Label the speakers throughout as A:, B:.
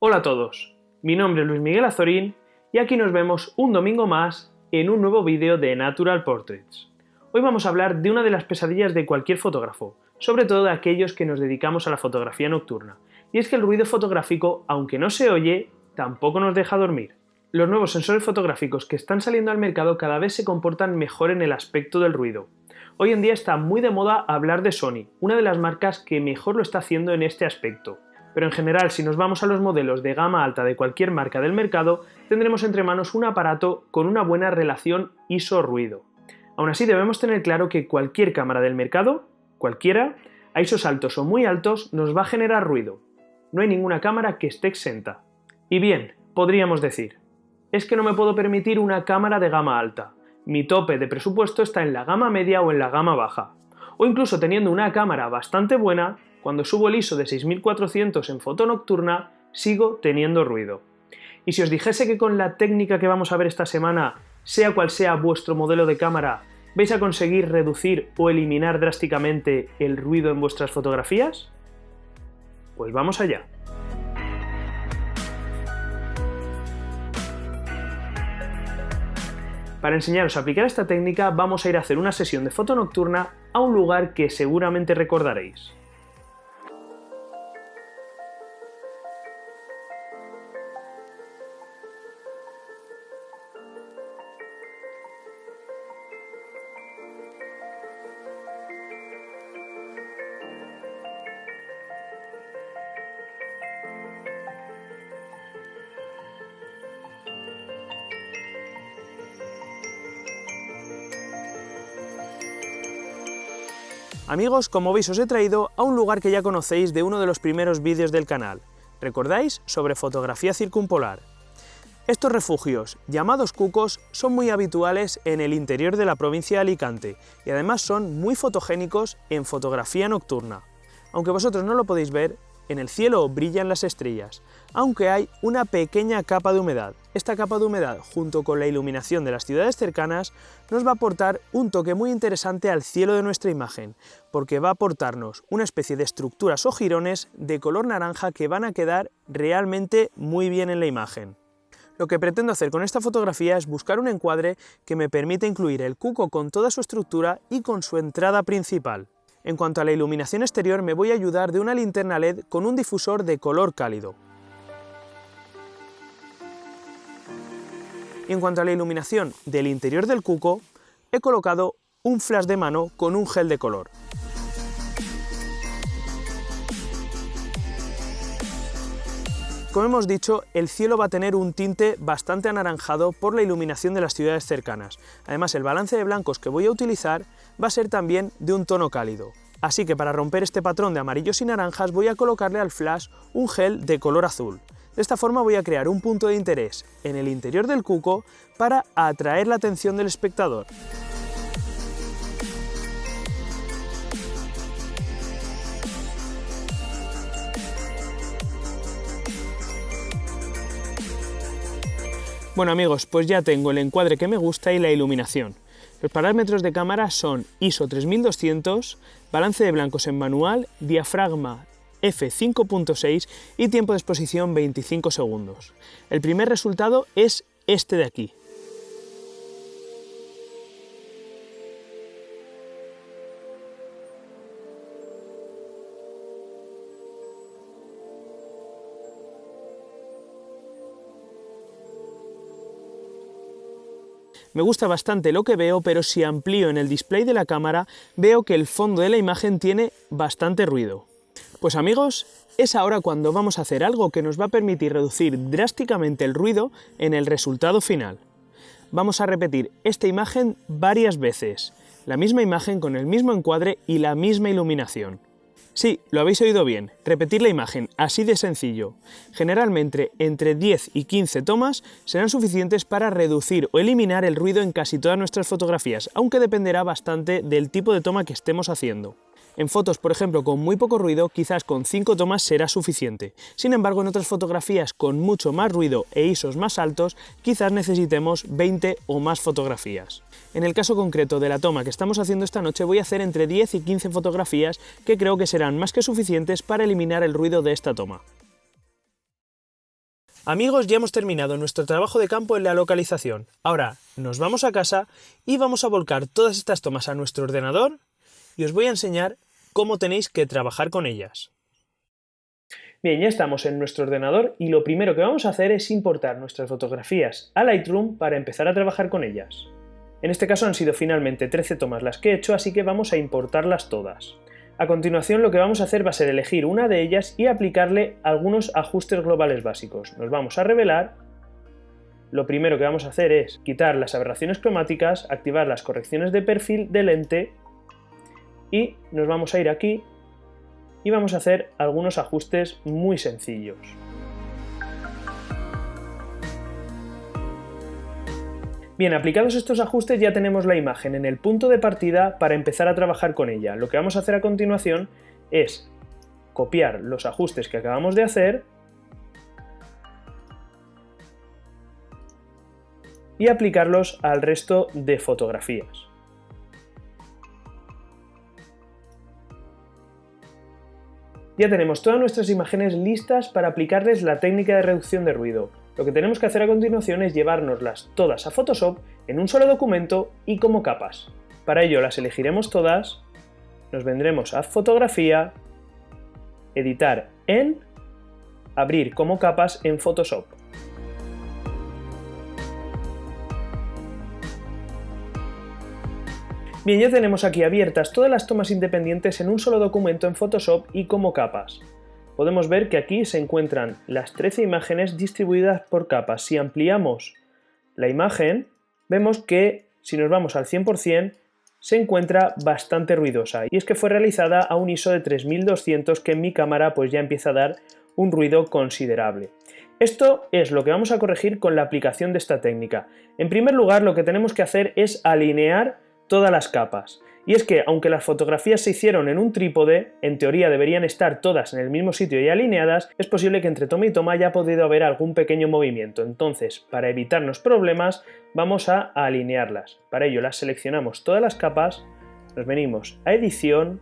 A: Hola a todos, mi nombre es Luis Miguel Azorín y aquí nos vemos un domingo más en un nuevo vídeo de Natural Portraits. Hoy vamos a hablar de una de las pesadillas de cualquier fotógrafo, sobre todo de aquellos que nos dedicamos a la fotografía nocturna, y es que el ruido fotográfico, aunque no se oye, tampoco nos deja dormir. Los nuevos sensores fotográficos que están saliendo al mercado cada vez se comportan mejor en el aspecto del ruido. Hoy en día está muy de moda hablar de Sony, una de las marcas que mejor lo está haciendo en este aspecto. Pero en general, si nos vamos a los modelos de gama alta de cualquier marca del mercado, tendremos entre manos un aparato con una buena relación ISO-ruido. Aún así, debemos tener claro que cualquier cámara del mercado, cualquiera, a ISOs altos o muy altos, nos va a generar ruido. No hay ninguna cámara que esté exenta. Y bien, podríamos decir, es que no me puedo permitir una cámara de gama alta. Mi tope de presupuesto está en la gama media o en la gama baja. O incluso teniendo una cámara bastante buena, cuando subo el ISO de 6400 en foto nocturna, sigo teniendo ruido. Y si os dijese que con la técnica que vamos a ver esta semana, sea cual sea vuestro modelo de cámara, vais a conseguir reducir o eliminar drásticamente el ruido en vuestras fotografías, pues vamos allá. Para enseñaros a aplicar esta técnica vamos a ir a hacer una sesión de foto nocturna a un lugar que seguramente recordaréis. Amigos, como veis os he traído a un lugar que ya conocéis de uno de los primeros vídeos del canal. ¿Recordáis? Sobre fotografía circumpolar. Estos refugios, llamados cucos, son muy habituales en el interior de la provincia de Alicante y además son muy fotogénicos en fotografía nocturna. Aunque vosotros no lo podéis ver, en el cielo brillan las estrellas, aunque hay una pequeña capa de humedad. Esta capa de humedad, junto con la iluminación de las ciudades cercanas, nos va a aportar un toque muy interesante al cielo de nuestra imagen, porque va a aportarnos una especie de estructuras o jirones de color naranja que van a quedar realmente muy bien en la imagen. Lo que pretendo hacer con esta fotografía es buscar un encuadre que me permita incluir el cuco con toda su estructura y con su entrada principal. En cuanto a la iluminación exterior, me voy a ayudar de una linterna LED con un difusor de color cálido. Y en cuanto a la iluminación del interior del cuco, he colocado un flash de mano con un gel de color. Como hemos dicho, el cielo va a tener un tinte bastante anaranjado por la iluminación de las ciudades cercanas. Además, el balance de blancos que voy a utilizar va a ser también de un tono cálido. Así que para romper este patrón de amarillos y naranjas voy a colocarle al flash un gel de color azul. De esta forma voy a crear un punto de interés en el interior del cuco para atraer la atención del espectador. Bueno amigos, pues ya tengo el encuadre que me gusta y la iluminación. Los parámetros de cámara son ISO 3200, balance de blancos en manual, diafragma f5.6 y tiempo de exposición 25 segundos. El primer resultado es este de aquí. Me gusta bastante lo que veo, pero si amplío en el display de la cámara, veo que el fondo de la imagen tiene bastante ruido. Pues amigos, es ahora cuando vamos a hacer algo que nos va a permitir reducir drásticamente el ruido en el resultado final. Vamos a repetir esta imagen varias veces, la misma imagen con el mismo encuadre y la misma iluminación. Sí, lo habéis oído bien, repetir la imagen, así de sencillo. Generalmente entre 10 y 15 tomas serán suficientes para reducir o eliminar el ruido en casi todas nuestras fotografías, aunque dependerá bastante del tipo de toma que estemos haciendo. En fotos, por ejemplo, con muy poco ruido, quizás con 5 tomas será suficiente. Sin embargo, en otras fotografías con mucho más ruido e ISOs más altos, quizás necesitemos 20 o más fotografías. En el caso concreto de la toma que estamos haciendo esta noche, voy a hacer entre 10 y 15 fotografías que creo que serán más que suficientes para eliminar el ruido de esta toma. Amigos, ya hemos terminado nuestro trabajo de campo en la localización. Ahora nos vamos a casa y vamos a volcar todas estas tomas a nuestro ordenador y os voy a enseñar cómo tenéis que trabajar con ellas. Bien, ya estamos en nuestro ordenador y lo primero que vamos a hacer es importar nuestras fotografías a Lightroom para empezar a trabajar con ellas. En este caso han sido finalmente 13 tomas las que he hecho, así que vamos a importarlas todas. A continuación lo que vamos a hacer va a ser elegir una de ellas y aplicarle algunos ajustes globales básicos. Nos vamos a revelar. Lo primero que vamos a hacer es quitar las aberraciones cromáticas, activar las correcciones de perfil de lente y nos vamos a ir aquí y vamos a hacer algunos ajustes muy sencillos. Bien, aplicados estos ajustes ya tenemos la imagen en el punto de partida para empezar a trabajar con ella. Lo que vamos a hacer a continuación es copiar los ajustes que acabamos de hacer y aplicarlos al resto de fotografías. Ya tenemos todas nuestras imágenes listas para aplicarles la técnica de reducción de ruido. Lo que tenemos que hacer a continuación es llevárnoslas todas a Photoshop en un solo documento y como capas. Para ello las elegiremos todas, nos vendremos a Fotografía, Editar en, Abrir como capas en Photoshop. Bien, ya tenemos aquí abiertas todas las tomas independientes en un solo documento en Photoshop y como capas. Podemos ver que aquí se encuentran las 13 imágenes distribuidas por capas. Si ampliamos la imagen, vemos que si nos vamos al 100% se encuentra bastante ruidosa. Y es que fue realizada a un ISO de 3200 que en mi cámara pues ya empieza a dar un ruido considerable. Esto es lo que vamos a corregir con la aplicación de esta técnica. En primer lugar, lo que tenemos que hacer es alinear todas las capas. Y es que, aunque las fotografías se hicieron en un trípode, en teoría deberían estar todas en el mismo sitio y alineadas, es posible que entre toma y toma haya podido haber algún pequeño movimiento. Entonces, para evitarnos problemas, vamos a alinearlas. Para ello las seleccionamos todas las capas, nos venimos a Edición,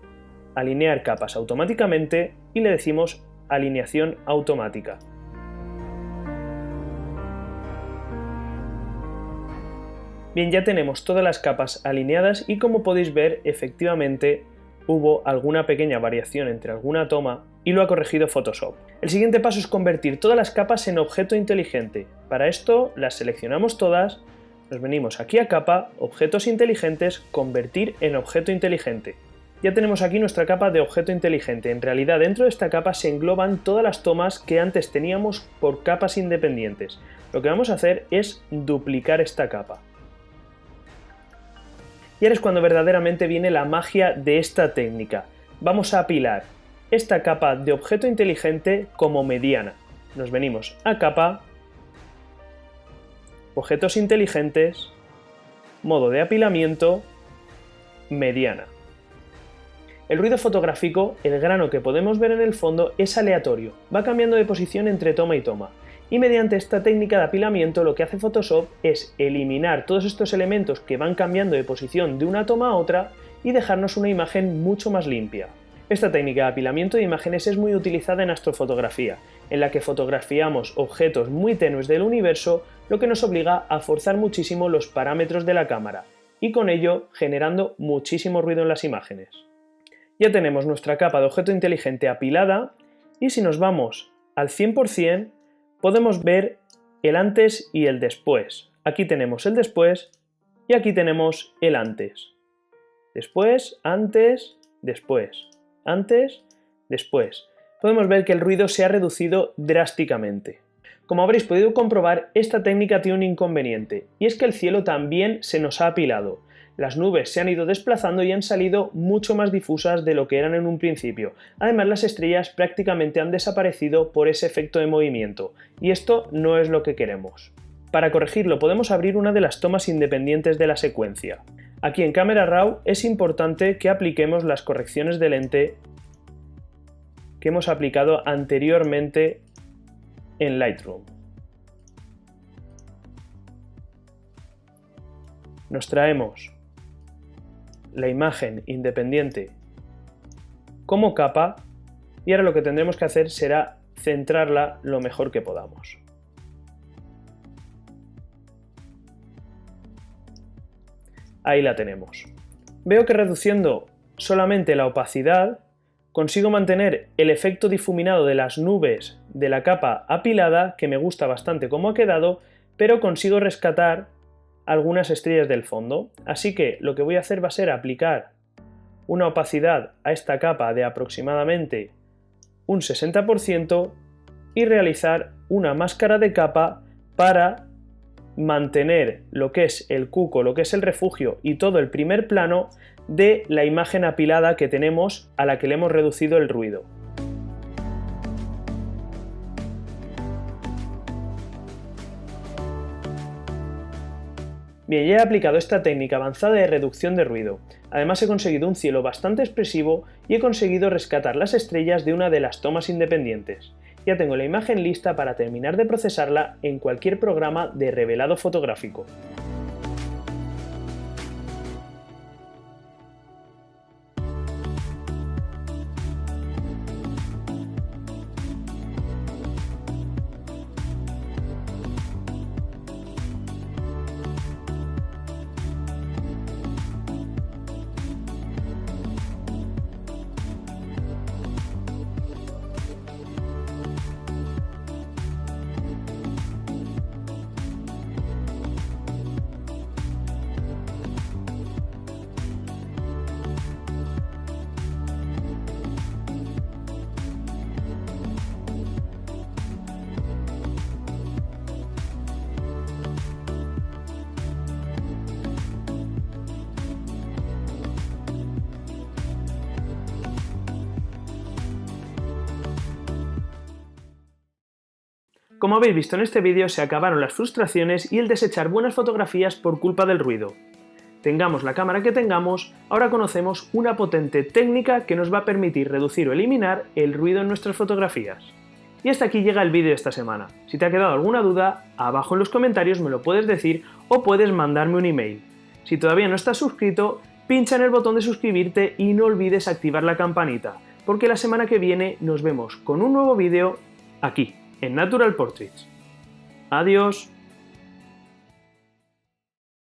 A: Alinear capas automáticamente y le decimos Alineación automática. Bien, ya tenemos todas las capas alineadas y como podéis ver, efectivamente hubo alguna pequeña variación entre alguna toma y lo ha corregido Photoshop. El siguiente paso es convertir todas las capas en objeto inteligente. Para esto las seleccionamos todas, nos venimos aquí a capa, objetos inteligentes, convertir en objeto inteligente. Ya tenemos aquí nuestra capa de objeto inteligente. En realidad dentro de esta capa se engloban todas las tomas que antes teníamos por capas independientes. Lo que vamos a hacer es duplicar esta capa. Y ahora es cuando verdaderamente viene la magia de esta técnica. Vamos a apilar esta capa de objeto inteligente como mediana. Nos venimos a capa, objetos inteligentes, modo de apilamiento, mediana. El ruido fotográfico, el grano que podemos ver en el fondo, es aleatorio, va cambiando de posición entre toma y toma. Y mediante esta técnica de apilamiento lo que hace Photoshop es eliminar todos estos elementos que van cambiando de posición de una toma a otra y dejarnos una imagen mucho más limpia. Esta técnica de apilamiento de imágenes es muy utilizada en astrofotografía, en la que fotografiamos objetos muy tenues del universo, lo que nos obliga a forzar muchísimo los parámetros de la cámara, y con ello generando muchísimo ruido en las imágenes. Ya tenemos nuestra capa de objeto inteligente apilada, y si nos vamos al 100%, podemos ver el antes y el después. Aquí tenemos el después y aquí tenemos el antes. Después, antes, después. Antes, después. Podemos ver que el ruido se ha reducido drásticamente. Como habréis podido comprobar, esta técnica tiene un inconveniente, y es que el cielo también se nos ha apilado. Las nubes se han ido desplazando y han salido mucho más difusas de lo que eran en un principio. Además, las estrellas prácticamente han desaparecido por ese efecto de movimiento, y esto no es lo que queremos. Para corregirlo podemos abrir una de las tomas independientes de la secuencia. Aquí en Camera Raw es importante que apliquemos las correcciones de lente que hemos aplicado anteriormente en Lightroom. Nos traemos la imagen independiente como capa y ahora lo que tendremos que hacer será centrarla lo mejor que podamos. Ahí la tenemos. Veo que reduciendo solamente la opacidad consigo mantener el efecto difuminado de las nubes de la capa apilada, que me gusta bastante cómo ha quedado, pero consigo rescatar algunas estrellas del fondo. Así que lo que voy a hacer va a ser aplicar una opacidad a esta capa de aproximadamente un 60% y realizar una máscara de capa para mantener lo que es el cuco, lo que es el refugio y todo el primer plano de la imagen apilada que tenemos, a la que le hemos reducido el ruido. Bien, ya he aplicado esta técnica avanzada de reducción de ruido. Además he conseguido un cielo bastante expresivo y he conseguido rescatar las estrellas de una de las tomas independientes. Ya tengo la imagen lista para terminar de procesarla en cualquier programa de revelado fotográfico. Como habéis visto en este vídeo, se acabaron las frustraciones y el desechar buenas fotografías por culpa del ruido. Tengamos la cámara que tengamos, ahora conocemos una potente técnica que nos va a permitir reducir o eliminar el ruido en nuestras fotografías. Y hasta aquí llega el vídeo de esta semana. Si te ha quedado alguna duda, abajo en los comentarios me lo puedes decir o puedes mandarme un email. Si todavía no estás suscrito, pincha en el botón de suscribirte y no olvides activar la campanita, porque la semana que viene nos vemos con un nuevo vídeo aquí, en Natural Portraits. Adiós.